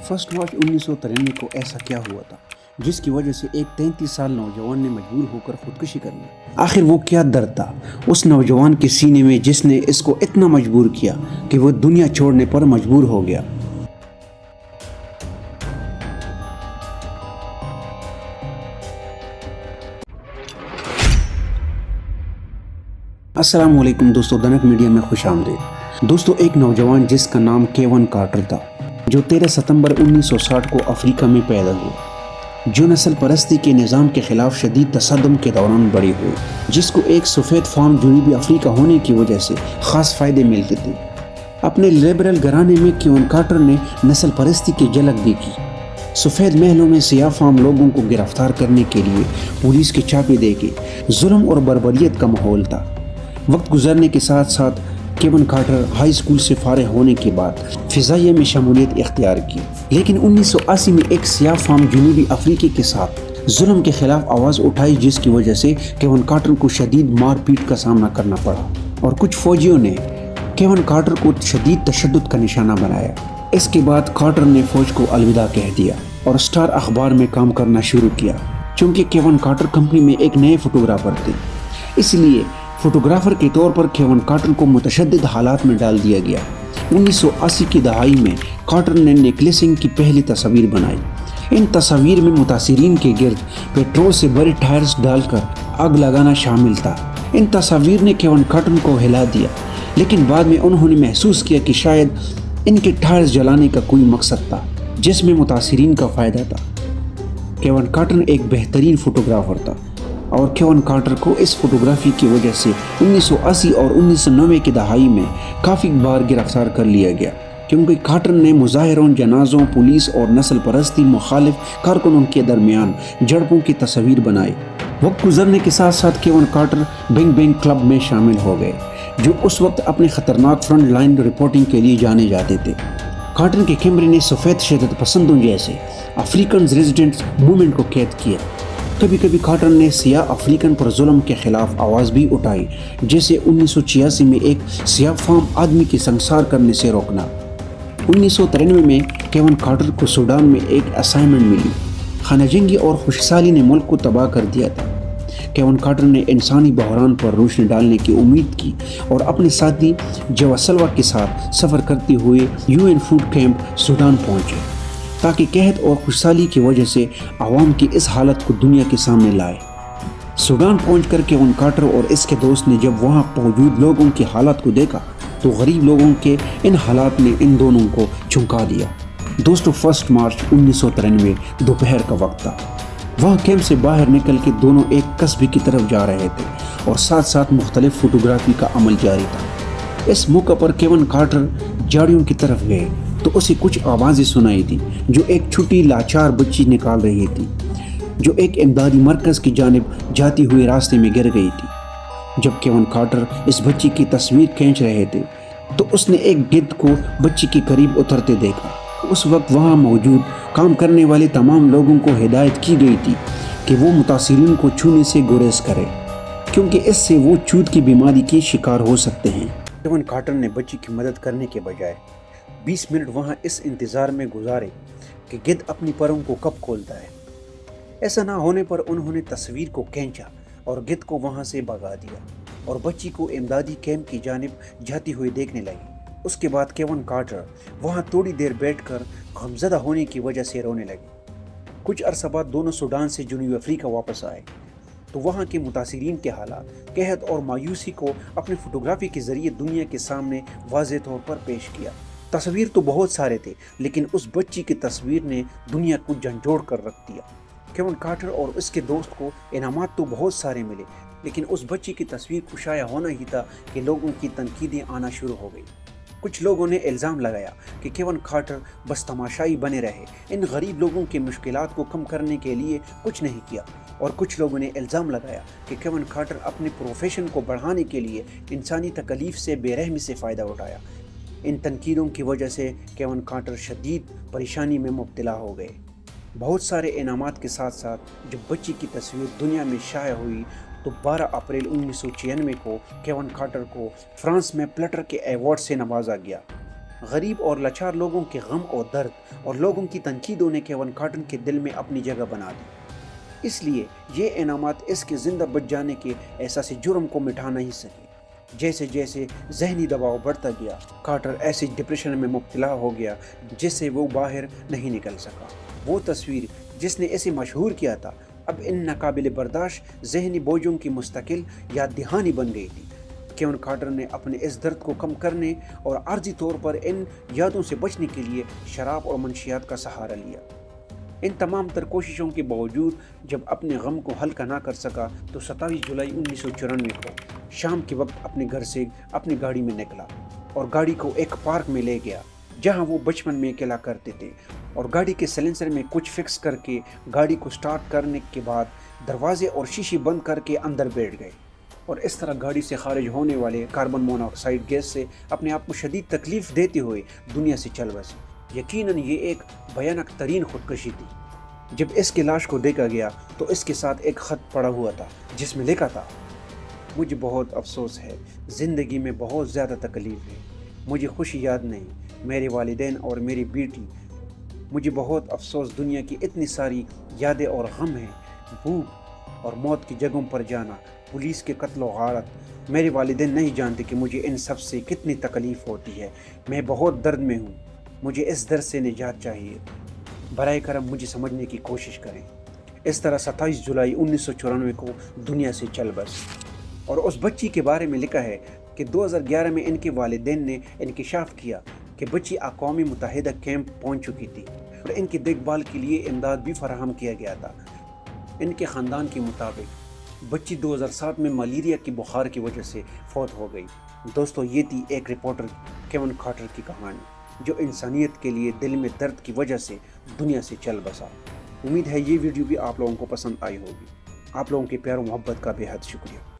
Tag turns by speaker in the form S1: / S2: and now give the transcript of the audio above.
S1: 1 मार्च 1993 को ऐसा क्या हुआ था जिसकी वजह से एक 33 साल नौजवान ने मजबूर होकर खुदकुशी कर ली। आखिर वो क्या दर्द था उस नौजवान के सीने में जिसने इसको इतना मजबूर किया कि वो दुनिया छोड़ने पर मजबूर हो गया। अस्सलाम वालेकुम दोस्तों, दनक मीडिया में खुश आमदीद। दोस्तों, एक नौजवान जिसका नाम केवन कार्टर था जो 13 सितंबर 1960 को अफ्रीका में पैदा हुआ, जो नस्ल परस्ती के निज़ाम के ख़िलाफ़ शदीद तसद्दुम के दौरान बड़ी हुई, जिसको एक सफ़ेद फार्म जनूबी अफ्रीका होने की वजह से ख़ास फ़ायदे मिलते थे। अपने लिबरल घराने में केवन कार्टर ने नस्ल परस्ती की झलक देखी। सफ़ेद महलों में सियाह फार्म लोगों को गिरफ्तार करने के लिए पुलिस के छापे देके जुल्म और बर्बरियत का माहौल था। वक्त गुजरने के साथ साथ केवन कार्टर हाई स्कूल से फारिग होने के बाद फ़िज़ाइया में शमूलियत इख्तियार की, लेकिन 1980 में एक सियाह फार्म जनूबी अफ्रीका के साथ जुल्म के खिलाफ आवाज़ उठाई, जिसकी वजह से केवन कार्टर को शदीद मार पीट का सामना करना पड़ा और कुछ फौजियों ने केवन कार्टर को शदीद तशद्दुद का निशाना बनाया। इसके बाद कार्टर ने फ़ौज को अलविदा कह दिया और स्टार अखबार में काम करना शुरू किया। चूँकि केवन कार्टर कंपनी में एक नए फोटोग्राफर थे, इसलिए फोटोग्राफर के तौर पर केवन कार्टर को मुतशद्दिद हालात में डाल दिया गया। 1980 की दहाई में कार्टर ने नेकलेसिंग की पहली तस्वीर बनाई। इन तस्वीर में मुतासिरीन के गिर्द पेट्रोल से भरे टायर्स डालकर आग लगाना शामिल था। इन तस्वीर ने केवन कार्टर को हिला दिया, लेकिन बाद में उन्होंने महसूस किया कि शायद इनके टायर्स जलाने का कोई मकसद था जिसमें मुतासिरीन का फ़ायदा था। केवन कार्टर एक बेहतरीन फोटोग्राफर था और केवन कार्टर को इस फोटोग्राफी की वजह से 1980 और 1990 की दहाई में काफ़ी बार गिरफ्तार कर लिया गया, क्योंकि कार्टर ने मुजाहिरों, जनाजों, पुलिस और नस्ल परस्ती मुखालिफ कारकुनों के दरमियान झड़पों की तस्वीर बनाई। वक्त गुजरने के साथ साथ केवन कार्टर बिग बैंग क्लब में शामिल हो गए, जो उस वक्त अपने ख़तरनाक फ्रंट लाइन रिपोर्टिंग के लिए जाने जाते थे। कार्टर के कैमरे ने सफ़ेद शिद्दत पसंदों जैसे अफ्रीकन रेजिडेंट्स मूवमेंट को कैद किया। कभी कभी कार्टर ने सियाह अफ्रीकन पर जुल्म के खिलाफ आवाज़ भी उठाई, जैसे 1986 में एक सियाह फार्म आदमी की संसार करने से रोकना। 1993 में केवन कार्टर को सूडान में एक असाइनमेंट मिली। खानाजंगी और खुशहाली ने मुल्क को तबाह कर दिया था। केवन कार्टर ने इंसानी बहरान पर रोशनी डालने की उम्मीद की और अपने साथी जवासलवा के साथ सफ़र करते हुए UN फूड कैंप सूडान पहुँचे, ताकि कहत और खुशहाली की वजह से आवाम की इस हालत को दुनिया के सामने लाए। सूडान पहुंचकर केवन कार्टर और इसके दोस्त ने जब वहां मौजूद लोगों की हालत को देखा तो गरीब लोगों के इन हालात ने इन दोनों को चौंका दिया। दोस्तों, 1 मार्च 1993 दोपहर का वक्त था। वहाँ कैंप से बाहर निकल के दोनों एक कस्बे की तरफ जा रहे थे और साथ साथ मुख्तलिफ फोटोग्राफी का अमल जारी था। इस मौके पर केवन कार्टर झाड़ियों की तरफ गए तो उसे कुछ आवाज़ें सुनाई दी जो एक छोटी लाचार बच्ची निकाल रही थी, जो एक इमदादी मरकज़ की जानिब जाती हुई रास्ते में गिर गई थी। जब केवन कार्टर इस बच्ची की तस्वीर खींच रहे थे तो उसने एक गिद्ध को बच्ची के करीब उतरते देखा। उस वक्त वहाँ मौजूद काम करने वाले तमाम लोगों को हिदायत की गई थी कि वो मुतासिरीन को छूने से गुरेज करें, क्योंकि इससे वो चूत की बीमारी के शिकार हो सकते हैं। केवन कार्टर ने बच्ची की मदद करने के बजाय 20 मिनट वहाँ इस इंतज़ार में गुजारे कि गिद्ध अपनी परों को कब खोलता है। ऐसा ना होने पर उन्होंने तस्वीर को खींचा और गिद्ध को वहाँ से भगा दिया और बच्ची को इमदादी कैंप की जानिब जाती हुई देखने लगी। उसके बाद केवन कार्टर वहाँ थोड़ी देर बैठकर गमज़दा होने की वजह से रोने लगे। कुछ अरसा बाद दोनों सूडान से जनूबी अफ्रीका वापस आए तो वहाँ के मुतासिरीन के हालात, कहत और मायूसी को अपनी फ़ोटोग्राफी के ज़रिए दुनिया के सामने वाज़ेह तौर पर पेश किया। तस्वीर तो बहुत सारे थे, लेकिन उस बच्ची की तस्वीर ने दुनिया को झंझोड़ कर रख दिया। केवन कार्टर और उसके दोस्त को इनामात तो बहुत सारे मिले, लेकिन उस बच्ची की तस्वीर को शाया होना ही था कि लोगों की तनकीदें आना शुरू हो गई। कुछ लोगों ने इल्ज़ाम लगाया कि केवन कार्टर बस तमाशाई बने रहे, इन गरीब लोगों की मुश्किलात को कम करने के लिए कुछ नहीं किया, और कुछ लोगों ने इल्ज़ाम लगाया कि केवन कार्टर अपने प्रोफेशन को बढ़ाने के लिए इंसानी तकलीफ़ से बेरहमी से फ़ायदा उठाया। इन तनकीदों की वजह से केवन कार्टर शदीद परेशानी में मुब्तला हो गए। बहुत सारे इनामात के साथ साथ जब बच्ची की तस्वीर दुनिया में शाया हुई तो 12 अप्रैल 1996 को केवन कार्टर को फ्रांस में प्लटर के अवार्ड से नवाजा गया। غریب اور لاچار لوگوں کے غم اور درد اور لوگوں کی تنقیدوں نے کیون کارٹر کے دل میں اپنی جگہ بنا دی۔ اس لیے یہ انعامات اس کے زندہ بچ جانے کے احساس جرم کو مٹا نہیں سکے۔ جیسے جیسے ذہنی دباؤ بڑھتا گیا، کارٹر ایسے ڈپریشن میں مبتلا ہو گیا جس سے وہ باہر نہیں نکل سکا۔ وہ تصویر جس نے اسے مشہور کیا تھا اب ان ناقابل برداشت ذہنی بوجھوں کی مستقل یاد دہانی بن گئی تھی۔ کیون کارٹر نے اپنے اس درد کو کم کرنے اور عارضی طور پر ان یادوں سے بچنے کے لیے شراب اور منشیات کا سہارا لیا۔ ان تمام تر کوششوں کے باوجود جب اپنے غم کو ہلکا نہ کر سکا تو 27 جولائی 1994 کو شام کے وقت اپنے گھر سے اپنی گاڑی میں نکلا اور گاڑی کو ایک پارک میں لے گیا جہاں وہ بچپن میں کھیلا کرتے تھے، اور گاڑی کے سلنسر میں کچھ فکس کر کے گاڑی کو سٹارٹ کرنے کے بعد دروازے اور شیشے بند کر کے اندر بیٹھ گئے، اور اس طرح گاڑی سے خارج ہونے والے کاربن مونوآکسائڈ گیس سے اپنے آپ کو شدید تکلیف دیتے ہوئے دنیا سے چل بسے۔ یقیناً یہ ایک بھیانک ترین خودکشی تھی۔ جب اس کی لاش کو دیکھا گیا تو اس کے ساتھ ایک خط پڑا ہوا تھا جس میں لکھا تھا، مجھے بہت افسوس ہے، زندگی میں بہت زیادہ تکلیف ہے، مجھے خوشی یاد نہیں، میرے والدین اور میری بیٹی، مجھے بہت افسوس، دنیا کی اتنی ساری یادیں اور غم ہیں، بھوک اور موت کی جگہوں پر جانا، پولیس کے قتل و غارت، میرے والدین نہیں جانتے کہ مجھے ان سب سے کتنی تکلیف ہوتی ہے، میں بہت درد میں ہوں، مجھے اس درد سے نجات چاہیے، برائے کرم مجھے سمجھنے کی کوشش کریں۔ اس طرح 27 جولائی 1994 کو دنیا سے چل بس۔ اور اس بچی کے بارے میں لکھا ہے کہ 2011 میں ان کے والدین نے انکشاف کیا کہ بچی اقوام متحدہ کیمپ پہنچ چکی تھی اور ان کی دیکھ بھال کے لیے امداد بھی فراہم کیا گیا تھا۔ ان کے خاندان کے مطابق بچی 2007 میں ملیریا کی بخار کی وجہ سے فوت ہو گئی۔ دوستو، یہ تھی ایک رپورٹر کیون کارٹر کی کہانی جو انسانیت کے لیے دل میں درد کی وجہ سے دنیا سے چل بسا۔ امید ہے یہ ویڈیو بھی آپ لوگوں کو پسند آئی ہوگی۔ آپ لوگوں کے پیار و محبت کا بے حد شکریہ۔